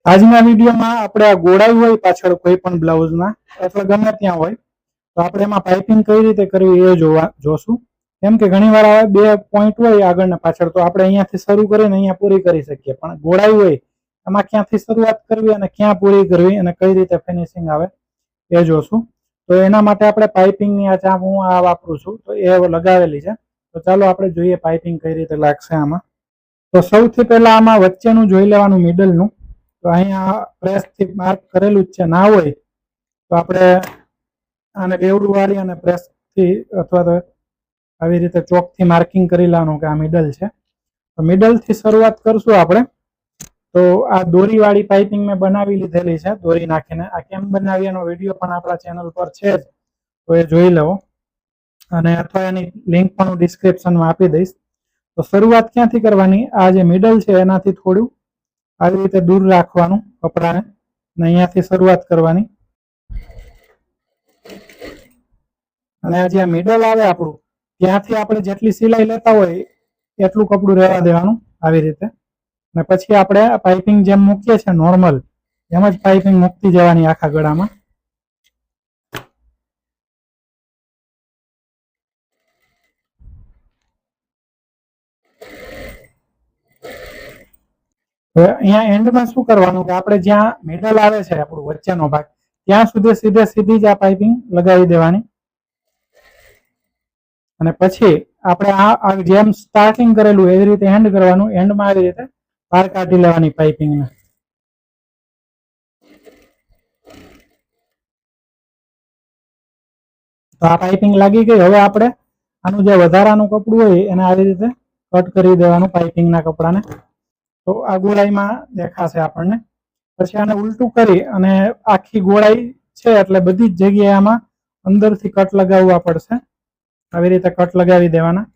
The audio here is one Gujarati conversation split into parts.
આજના વિડીયોમાં આપણે આ ગોળાઈ હોય પાછળ કોઈ પણ બ્લાઉઝમાં અથવા ગમે ત્યાં હોય તો આપણે એમાં પાઇપિંગ કઈ રીતે કરવી એ જોશું. કેમ કે ઘણી વાર આવે બે પોઈન્ટ હોય આગળ ને પાછળ, તો આપણે અહીંયાથી શરૂ કરીને અહીંયા પૂરી કરી શકીએ, પણ ગોળાઈ હોય એમાં ક્યાંથી શરૂઆત કરવી અને ક્યાં પૂરી કરવી અને કઈ રીતે ફિનિશિંગ આવે એ જોશું. તો એના માટે આપણે પાઇપિંગની આ ચાપ હું આ વાપરું છું, તો એ લગાવેલી છે. તો ચાલો આપણે જોઈએ પાઇપિંગ કઈ રીતે લાગશે આમાં. તો સૌથી પહેલા આમાં વચ્ચેનું જોઈ લેવાનું, મિડલનું. તો અહીંયા પ્રેસથી માર્ક કરેલું જ છે, ના હોય તો આપણે આને બેવડું વાળી અને પ્રેસથી અથવા તો આવી રીતે ચોકથી માર્કિંગ કરી લેવાનું કે આ મિડલ છે. તો મિડલથી શરૂઆત કરશું આપણે. તો આ દોરીવાળી પાઇપિંગ મેં બનાવી લીધેલી છે, દોરી નાખીને. આ કેમ બનાવી એનો વિડીયો પણ આપણા ચેનલ પર છે જ, તો એ જોઈ લેવો, અને અથવા એની લિંક પણ હું ડિસ્ક્રિપ્શનમાં આપી દઈશ. તો શરૂઆત ક્યાંથી કરવાની? આ જે મિડલ છે એનાથી થોડું આવી રીતે દૂર રાખવાનું કપડાને, અને અહીંયાથી શરૂઆત કરવાની. અને આ જે મિડલ આવે આપણું, ત્યાંથી આપણે જેટલી સિલાઈ લેતા હોય એટલું કપડું રહેવા દેવાનું આવી રીતે. અને પછી આપણે પાઇપિંગ જેમ મૂકીએ છીએ નોર્મલ, એમ જ પાઇપિંગ મૂકતી જવાની આખા ગળામાં. હવે અહીંયા એન્ડમાં શું કરવાનું કે આપણે જ્યાં મિડલ આવે છે આપણું વચ્ચેનો ભાગ, ત્યાં સુધી સીધી જ આ પાઇપિંગ લગાવી દેવાની. અને પછી આપણે આ જેમ સ્ટાર્ટિંગ કરેલું એવી રીતે એન્ડ કરવાનું. એન્ડમાં આવી રીતે બહાર કાઢી લેવાની પાઇપિંગને. તો આ પાઇપિંગ લાગી ગઈ. હવે આપણે આનું જે વધારાનું કપડું હોય એને આવી રીતે કટ કરી દેવાનું પાઇપિંગના કપડાને. તો આ ગોળાઈમાં દેખાશે આપણને. પછી આને ઉલટું કરી અને આખી ગોળાઈ છે એટલે બધી જ જગ્યાએ આમાં અંદરથી કટ લગાવવા પડશે. આવી રીતે કટ લગાવી દેવાના.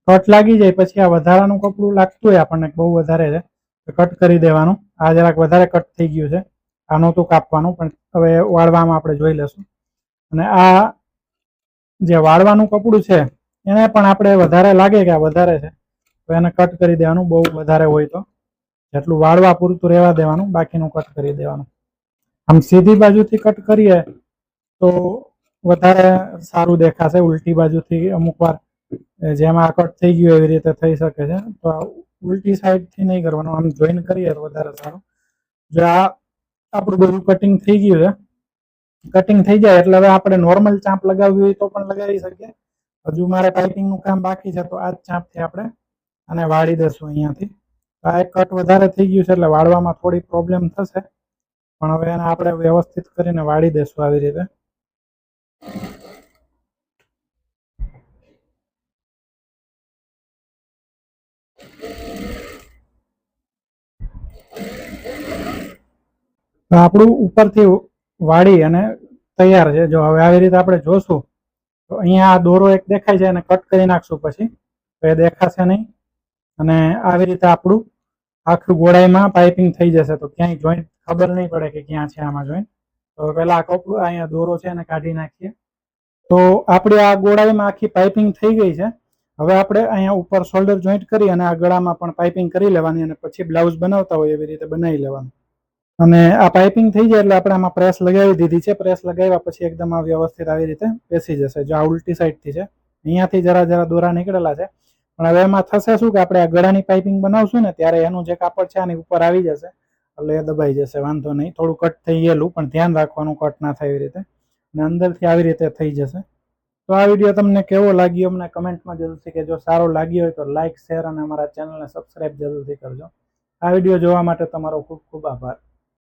કટ લાગી જાય પછી આ વધારાનું કપડું લાગતું હોય આપણને બહુ વધારે છે, તો કટ કરી દેવાનું. આ જરાક વધારે કટ થઈ ગયું છે, આ નહોતું કાપવાનું, પણ હવે વાળવામાં આપણે જોઈ લેશું. અને આ જે વાળવાનું કપડું છે એને પણ આપણે વધારે લાગે કે આ વધારે છે તો એને કટ કરી દેવાનું. બહુ વધારે હોય તો જેટલું વાળવા પૂરતું રહેવા દેવાનું, બાકીનું કટ કરી દેવાનું. આમ સીધી બાજુથી કટ કરીએ તો વધારે સારું દેખાશે. ઉલટી બાજુથી અમુક વાર જેમાં કટ થઈ ગયું એવી રીતે થઈ શકે છે, તો ઉલટી સાઈડથી નહીં કરવાનું, આમ જોઈન કરીએ તો વધારે સારું. જો આ આપણું બધું કટિંગ થઈ ગયું છે, કટિંગ થઈ જાય એટલે હવે આપણે નોર્મલ ચાંપ લગાવવી હોય તો પણ લગાવી શકીએ. હજુ મારે પાઇપિંગનું કામ બાકી છે, તો આ જ ચાંપથી આપણે આને વાળી દઈશું અહીંયાથી. આ એક કટ વધારે થઈ ગયું છે એટલે વાળવામાં થોડી પ્રોબ્લેમ થશે, પણ હવે એને આપણે વ્યવસ્થિત કરીને વાળી દઈશું આવી રીતે. આપણું ઉપરથી વાળી અને તૈયાર છે. જો હવે આવી રીતે આપણે જોશું તો અહીંયા આ દોરો એક દેખાય છે, એને કટ કરી નાખશું પછી તો એ દેખાશે નહીં. અને આવી રીતે આપણું આખું ગોળાઈમાં પાઇપિંગ થઈ જશે, તો ક્યાંય જોઈન્ટ ખબર નહીં પડે કે ક્યાં છે આમાં જોઈન્ટ. તો પહેલા આ કપડું અહીંયા દોરો છે એને કાઢી નાખીએ. તો આપણી આ ગોળાઈમાં આખી પાઇપિંગ થઈ ગઈ છે. હવે આપણે અહીંયા ઉપર શોલ્ડર જોઈન્ટ કરી અને આ ગળામાં પણ પાઇપિંગ કરી લેવાની, અને પછી બ્લાઉઝ બનાવતા હોય એવી રીતે બનાવી લેવાનું. અને આ પાઇપિંગ થઈ જાય એટલે આપણે આમાં પ્રેસ લગાવી દીધી છે. પ્રેસ લગાવ્યા પછી એકદમ આ વ્યવસ્થિત આવી રીતે બેસી જશે. જો આ ઉલટી સાઈડથી છે, અહીંયાથી જરા દોરા નીકળેલા છે, પણ હવે એમાં થશે શું કે આપણે આ ગળાની પાઇપિંગ બનાવશું ને ત્યારે એનું જે કાપડ છે આની ઉપર આવી જશે એટલે એ દબાઈ જશે. વાંધો નહીં, થોડું કટ થઈ ગયેલું, પણ ધ્યાન રાખવાનું કટ ના થાય એવી રીતે. અને અંદરથી આવી રીતે થઈ જશે. તો આ વિડીયો તમને કેવો લાગ્યો અમને કમેન્ટમાં જરૂરથી કહેજો. સારો લાગ્યો હોય તો લાઇક, શેર અને અમારા ચેનલને સબસ્ક્રાઈબ જરૂરથી કરજો. આ વિડીયો જોવા માટે તમારો ખૂબ ખૂબ આભાર.